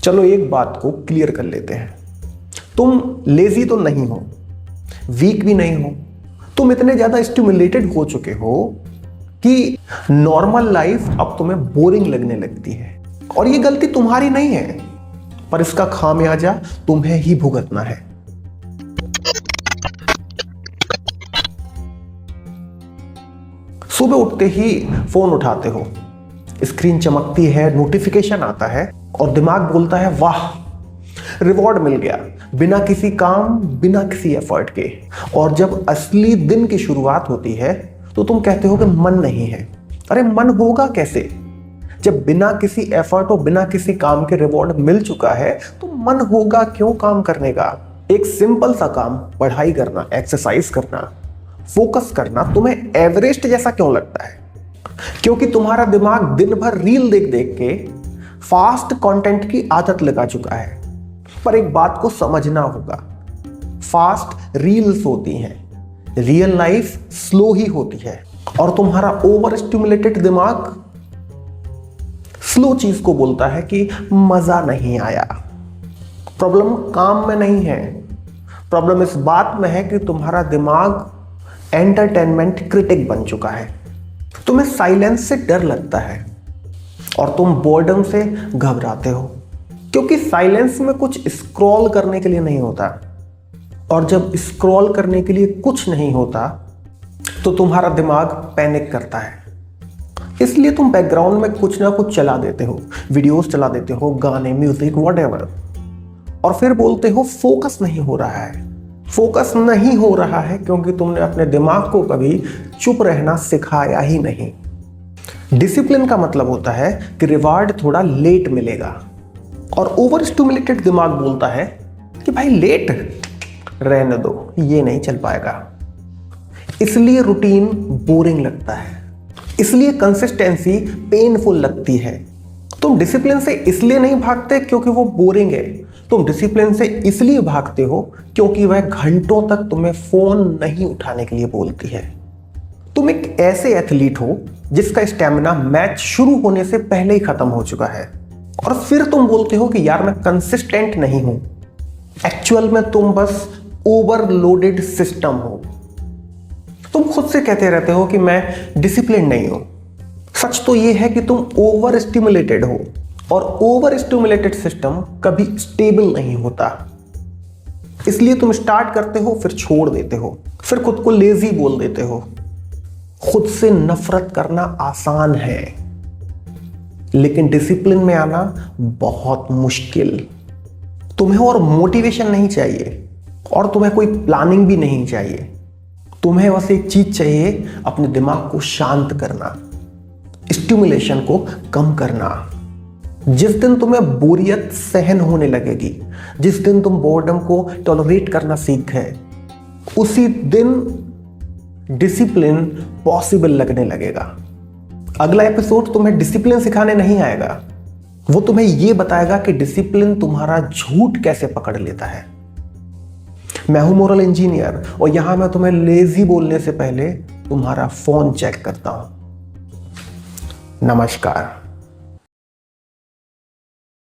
चलो एक बात को क्लियर कर लेते हैं, तुम लेजी तो नहीं हो, वीक भी नहीं हो, तुम इतने ज्यादा स्टिमुलेटेड हो चुके हो कि नॉर्मल लाइफ अब तुम्हें बोरिंग लगने लगती है। और ये गलती तुम्हारी नहीं है, पर इसका खामियाजा तुम्हें ही भुगतना है। सुबह उठते ही फोन उठाते हो, स्क्रीन चमकती है, नोटिफिकेशन आता है और दिमाग बोलता है वाह रिवॉर्ड मिल गया, बिना किसी काम बिना किसी एफर्ट के। और जब असली दिन की शुरुआत होती है तो तुम कहते हो कि मन नहीं है। अरे मन होगा कैसे जब बिना किसी एफर्ट और बिना किसी काम के रिवॉर्ड मिल चुका है, तो मन होगा क्यों काम करने का। एक सिंपल सा काम, पढ़ाई करना, एक्सरसाइज करना, फोकस करना तुम्हें एवरेस्ट जैसा क्यों लगता है? क्योंकि तुम्हारा दिमाग दिन भर रील देख देख के फास्ट कंटेंट की आदत लगा चुका है। पर एक बात को समझना होगा, फास्ट रील्स होती हैं, रियल लाइफ स्लो ही होती है। और तुम्हारा ओवर स्टिमुलेटेड दिमाग स्लो चीज को बोलता है कि मजा नहीं आया। प्रॉब्लम काम में नहीं है, प्रॉब्लम इस बात में है कि तुम्हारा दिमाग एंटरटेनमेंट क्रिटिक बन चुका है। तुम्हें साइलेंस से डर लगता है और तुम बोर्डम से घबराते हो, क्योंकि साइलेंस में कुछ स्क्रॉल करने के लिए नहीं होता। और जब स्क्रॉल करने के लिए कुछ नहीं होता तो तुम्हारा दिमाग पैनिक करता है। इसलिए तुम बैकग्राउंड में कुछ ना कुछ चला देते हो, वीडियोस चला देते हो, गाने, म्यूजिक, व्हाटएवर, और फिर बोलते हो फोकस नहीं हो रहा है। फोकस नहीं हो रहा है क्योंकि तुमने अपने दिमाग को कभी चुप रहना सिखाया ही नहीं। डिसिप्लिन का मतलब होता है कि रिवार्ड थोड़ा लेट मिलेगा, और ओवर स्टिमुलेटेड दिमाग बोलता है कि भाई लेट रहने दो, ये नहीं चल पाएगा। इसलिए रूटीन बोरिंग लगता है, इसलिए कंसिस्टेंसी पेनफुल लगती है। तुम डिसिप्लिन से इसलिए नहीं भागते क्योंकि वो बोरिंग है, तुम डिसिप्लिन से इसलिए भागते हो क्योंकि वह घंटों तक तुम्हें फोन नहीं उठाने के लिए बोलती है। तुम एक ऐसे एथलीट हो जिसका स्टेमिना मैच शुरू होने से पहले ही खत्म हो चुका है, और फिर तुम बोलते हो कि यार मैं कंसिस्टेंट नहीं हूं। एक्चुअल में तुम बस ओवरलोडेड सिस्टम हो। तुम खुद से कहते रहते हो कि मैं डिसिप्लिन नहीं हूं। सच तो यह है कि तुम ओवर स्टिमुलेटेड हो, और ओवर स्टिमुलेटेड सिस्टम कभी स्टेबल नहीं होता। इसलिए तुम स्टार्ट करते हो, फिर छोड़ देते हो, फिर खुद को लेजी बोल देते हो। खुद से नफरत करना आसान है, लेकिन डिसिप्लिन में आना बहुत मुश्किल। तुम्हें और मोटिवेशन नहीं चाहिए, और तुम्हें कोई प्लानिंग भी नहीं चाहिए। तुम्हें बस एक चीज चाहिए, अपने दिमाग को शांत करना, स्टिमुलेशन को कम करना। जिस दिन तुम्हें बोरियत सहन होने लगेगी, जिस दिन तुम बोर्डम को टॉलरेट करना सीख गए, उसी दिन डिसिप्लिन पॉसिबल लगने लगेगा। अगला एपिसोड तुम्हें डिसिप्लिन सिखाने नहीं आएगा, वो तुम्हें यह बताएगा कि डिसिप्लिन तुम्हारा झूठ कैसे पकड़ लेता है। मैं हूं मोरल इंजीनियर, और यहां मैं तुम्हें लेजी बोलने से पहले तुम्हारा फोन चेक करता हूं। नमस्कार।